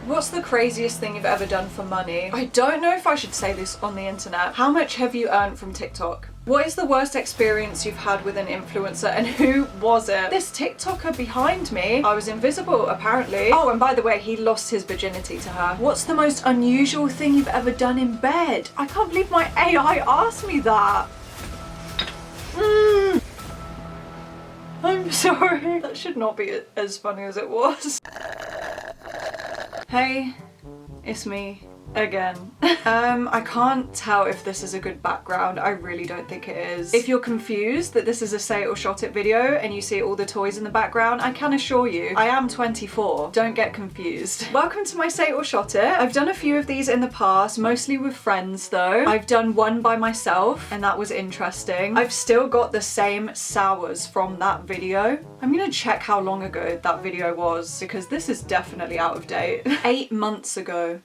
What's the craziest thing you've ever done for money? I don't know if I should say this on the internet. How much have you earned from TikTok? What is the worst experience you've had with an influencer and who was it? This TikToker behind me, I was invisible apparently. Oh, and by the way, he lost his virginity to her. What's the most unusual thing you've ever done in bed? I can't believe my AI asked me that. I'm sorry. That should not be as funny as it was. Hey, it's me again. I can't tell if this is a good background. I really don't think it is. If you're confused that this is a Say It or Shot It video and you see all the toys in the background, I can assure you, I am 24. Don't get confused. Welcome to my Say It or Shot It. I've done a few of these in the past, mostly with friends though. I've done one by myself and that was interesting. I've still got the same sours from that video. I'm gonna check how long ago that video was because this is definitely out of date. 8 months ago.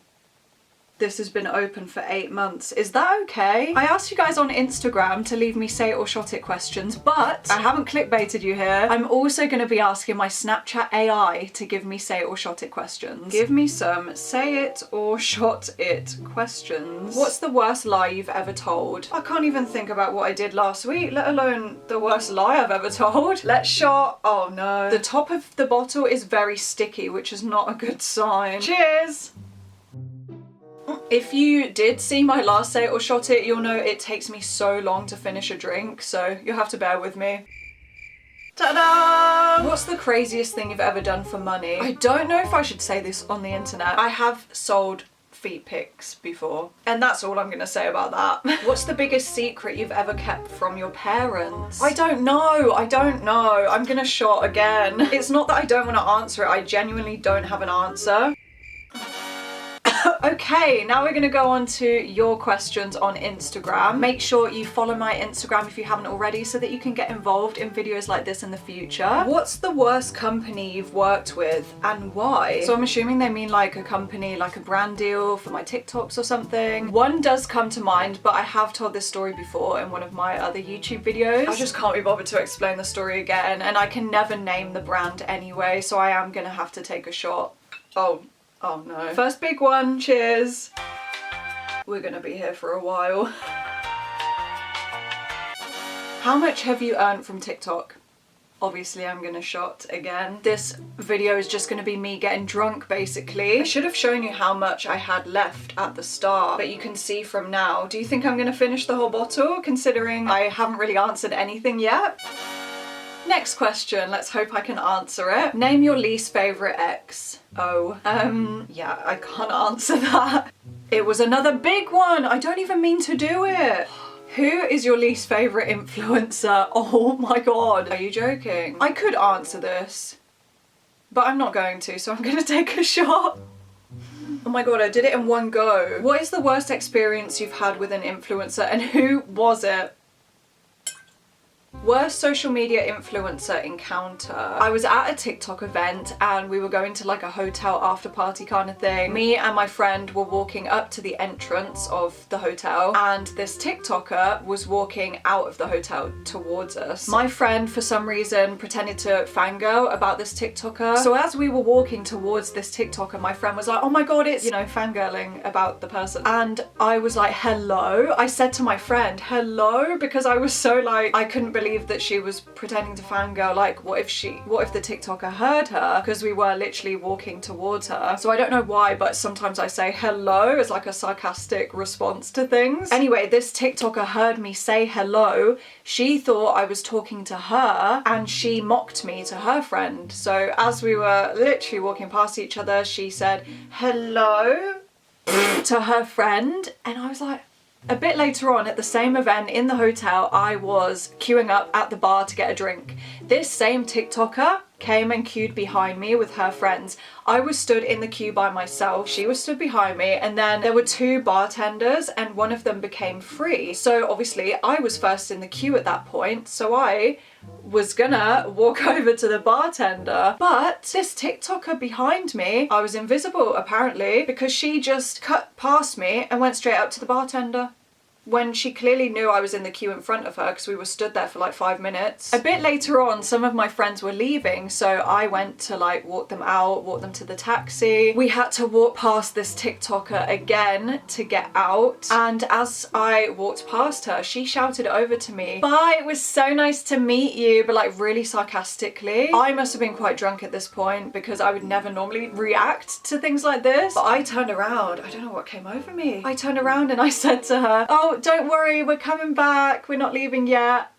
This has been open for 8 months. Is that okay? I asked you guys on Instagram to leave me Say It or Shot It questions, but I haven't clickbaited you here. I'm also gonna be asking my Snapchat AI to give me Say It or Shot It questions. Give me some Say It or Shot It questions. What's the worst lie you've ever told? I can't even think about what I did last week, let alone the worst lie I've ever told. Let's shot. Oh no. The top of the bottle is very sticky, which is not a good sign. Cheers! If you did see my last Say It or Shot It, you'll know it takes me so long to finish a drink, so you'll have to bear with me. Ta-da! What's the craziest thing you've ever done for money? I don't know if I should say this on the internet. I have sold feet pics before, and that's all I'm gonna say about that. What's the biggest secret you've ever kept from your parents? I don't know. I'm gonna shot again. It's not that I don't want to answer it, I genuinely don't have an answer. Okay, now we're gonna go on to your questions on Instagram. Make sure you follow my Instagram if you haven't already so that you can get involved in videos like this in the future. What's the worst company you've worked with and why? So I'm assuming they mean like a company, like a brand deal for my TikToks or something. One does come to mind, but I have told this story before in one of my other YouTube videos. I just can't be bothered to explain the story again, and I can never name the brand anyway, so I am gonna have to take a shot. Oh no. First big one, cheers. We're gonna be here for a while. How much have you earned from TikTok? Obviously I'm gonna shot again. This video is just gonna be me getting drunk basically. I should have shown you how much I had left at the start, but you can see from now. Do you think I'm gonna finish the whole bottle considering I haven't really answered anything yet? Next question, let's hope I can answer it. Name your least favorite ex. Yeah, I can't answer that. It was another big one. I don't even mean to do it. Who is your least favorite influencer? Oh my god. Are you joking? I could answer this, but I'm not going to, so I'm gonna take a shot. Oh my god, I did it in one go. What is the worst experience you've had with an influencer and who was it? Worst social media influencer encounter. I was at a TikTok event and we were going to like a hotel after party kind of thing. Me and my friend were walking up to the entrance of the hotel and this TikToker was walking out of the hotel towards us. My friend for some reason pretended to fangirl about this TikToker. So as we were walking towards this TikToker, my friend was like, oh my god, it's, you know, fangirling about the person. And I was like, hello? I said to my friend, hello? Because I was so like, I couldn't believe that she was pretending to fangirl. Like, what if the TikToker heard her? Because we were literally walking towards her. So I don't know why, but sometimes I say hello as like a sarcastic response to things. Anyway, this TikToker heard me say hello. She thought I was talking to her and she mocked me to her friend. So as we were literally walking past each other, she said hello to her friend, and I was like, a bit later on at the same event in the hotel, I was queuing up at the bar to get a drink. This same TikToker came and queued behind me with her friends. I was stood in the queue by myself, she was stood behind me, and then there were two bartenders and one of them became free. So obviously I was first in the queue at that point, so I was gonna walk over to the bartender, but this TikToker behind me, I was invisible apparently, because she just cut past me and went straight up to the bartender. when she clearly knew I was in the queue in front of her because we were stood there for like 5 minutes. A bit later on, some of my friends were leaving, so I went to like walk them out, walk them to the taxi. We had to walk past this TikToker again to get out, and as I walked past her, she shouted over to me, "Bye, it was so nice to meet you," but like really sarcastically. I must have been quite drunk at this point because I would never normally react to things like this. But I turned around, I don't know what came over me. I turned around and I said to her, "Oh, don't worry, we're coming back, we're not leaving yet."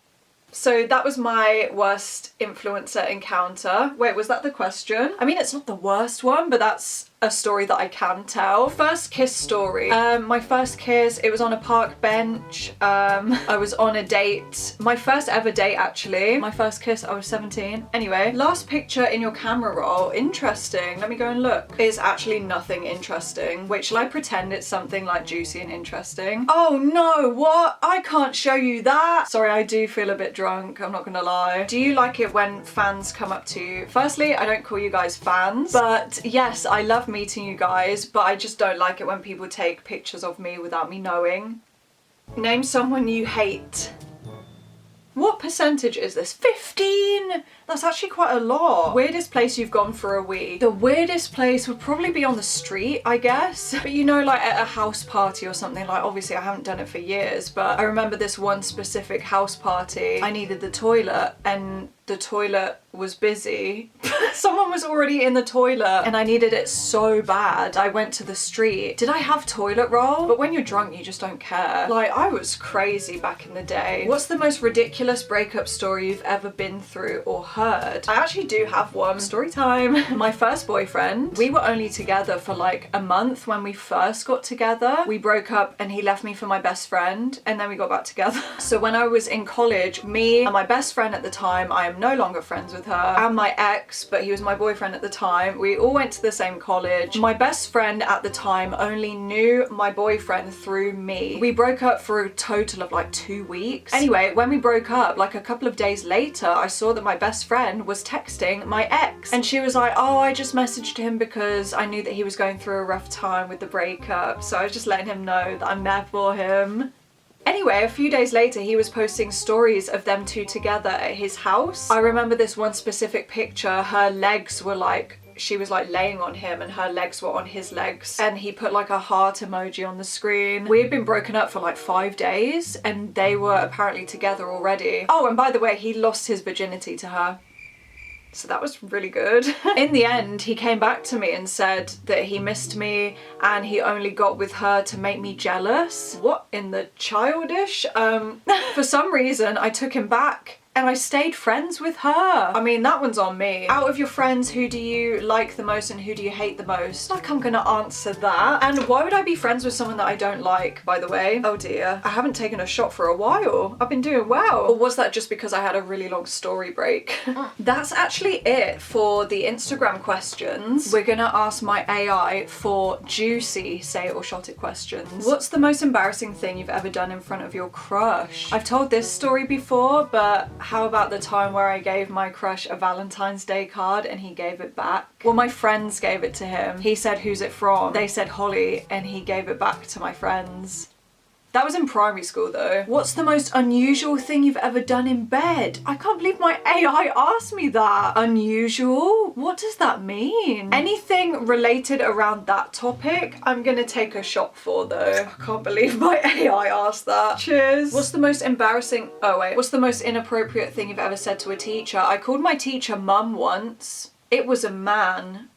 So that was my worst influencer encounter. Wait, was that the question? I mean, it's not the worst one, but that's a story that I can tell. First kiss story. My first kiss, it was on a park bench. I was on a date. My first ever date, actually. My first kiss, I was 17. Anyway, last picture in your camera roll. Interesting. Let me go and look. It's actually nothing interesting. Wait, shall I pretend it's something like juicy and interesting? Oh no, what? I can't show you that. Sorry, I do feel a bit drunk, I'm not gonna lie. Do you like it when fans come up to you? Firstly, I don't call you guys fans, but yes, I love meeting you guys, but I just don't like it when people take pictures of me without me knowing. Name someone you hate. What percentage is this? 15! That's actually quite a lot. Weirdest place you've gone for a wee. The weirdest place would probably be on the street, I guess. But you know, like at a house party or something, like obviously I haven't done it for years, but I remember this one specific house party. I needed the toilet and the toilet was busy. Someone was already in the toilet and I needed it so bad. I went to the street. Did I have toilet roll? But when you're drunk, you just don't care. Like, I was crazy back in the day. What's the most ridiculous breakup story you've ever been through or heard? I actually do have one. Story time. My first boyfriend, we were only together for like a month when we first got together. We broke up and he left me for my best friend and then we got back together. So when I was in college, me and my best friend at the time, I am no longer friends with her, and my ex, but he was my boyfriend at the time, we all went to the same college. My best friend at the time only knew my boyfriend through me. We broke up for a total of like 2 weeks. Anyway, when we broke up, like a couple of days later, I saw that my best friend was texting my ex and she was like, "Oh, I just messaged him because I knew that he was going through a rough time with the breakup, so I was just letting him know that I'm there for him." Anyway, a few days later, he was posting stories of them two together at his house. I remember this one specific picture. Her legs were like, she was like laying on him and her legs were on his legs. And he put like a heart emoji on the screen. We had been broken up for like 5 days and they were apparently together already. Oh, and by the way, he lost his virginity to her. So that was really good. In the end, he came back to me and said that he missed me and he only got with her to make me jealous. What in the childish? For some reason, I took him back and I stayed friends with her. I mean, that one's on me. Out of your friends, who do you like the most and who do you hate the most? Like, I'm gonna answer that. And why would I be friends with someone that I don't like, by the way? Oh dear. I haven't taken a shot for a while. I've been doing well. Or was that just because I had a really long story break? That's actually it for the Instagram questions. We're gonna ask my AI for juicy say it or shot it questions. What's the most embarrassing thing you've ever done in front of your crush? I've told this story before, but how about the time where I gave my crush a Valentine's Day card and he gave it back? Well, my friends gave it to him. He said, "Who's it from?" They said Holly, and he gave it back to my friends. That was in primary school though. What's the most unusual thing you've ever done in bed? I can't believe my AI asked me that. Unusual? What does that mean? Anything related around that topic, I'm gonna take a shot for though. I can't believe my AI asked that. Cheers. What's the most embarrassing, oh wait, what's the most inappropriate thing you've ever said to a teacher? I called my teacher mum once. It was a man.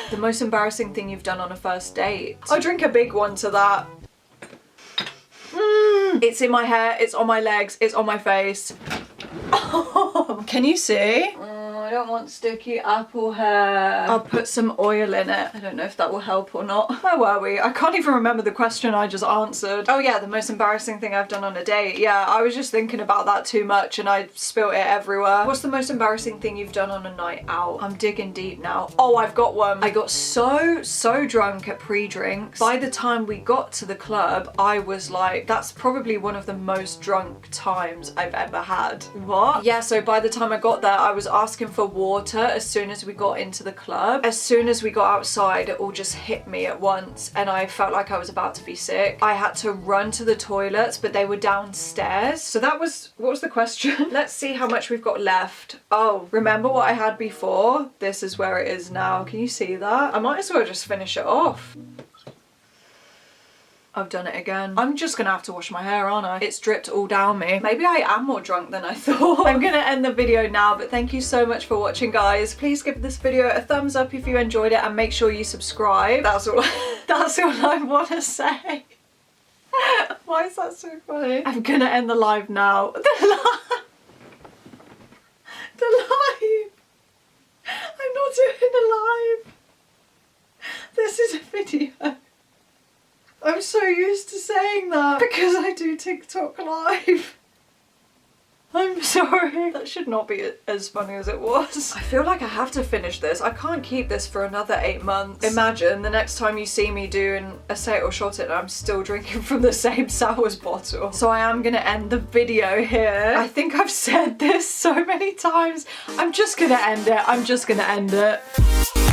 The most embarrassing thing you've done on a first date? I'll drink a big one to that. It's in my hair, it's on my legs, it's on my face. Can you see? I don't want sticky apple hair. I'll put some oil in it. I don't know if that will help or not. Where were we? I can't even remember the question I just answered. Oh yeah, the most embarrassing thing I've done on a date. Yeah, I was just thinking about that too much and I spilt it everywhere. What's the most embarrassing thing you've done on a night out? I'm digging deep now. Oh, I've got one. I got so drunk at pre-drinks. By the time we got to the club, I was like, that's probably one of the most drunk times I've ever had. What? Yeah, so by the time I got there, I was asking for for water as soon as we got into the club. As soon as we got outside, it all just hit me at once and I felt like I was about to be sick. I had to run to the toilets, but they were downstairs. So that was, what was the question? Let's see how much we've got left. Oh, remember what I had before? This is where it is now. Can you see that? I might as well just finish it off. I've done it again. I'm just gonna have to wash my hair, aren't I? It's dripped all down me. Maybe I am more drunk than I thought. I'm gonna end the video now, but thank you so much for watching, guys. Please give this video a thumbs up if you enjoyed it and make sure you subscribe. That's all I wanna say. Why is that so funny? I'm gonna end the live now. The live! I'm not doing a live. This is a video. I'm so used to saying that because I do TikTok live. I'm sorry. That should not be as funny as it was. I feel like I have to finish this. I can't keep this for another 8 months. Imagine the next time you see me doing a say it or shot it and I'm still drinking from the same sours bottle. So I am gonna end the video here. I think I've said this so many times. I'm just gonna end it.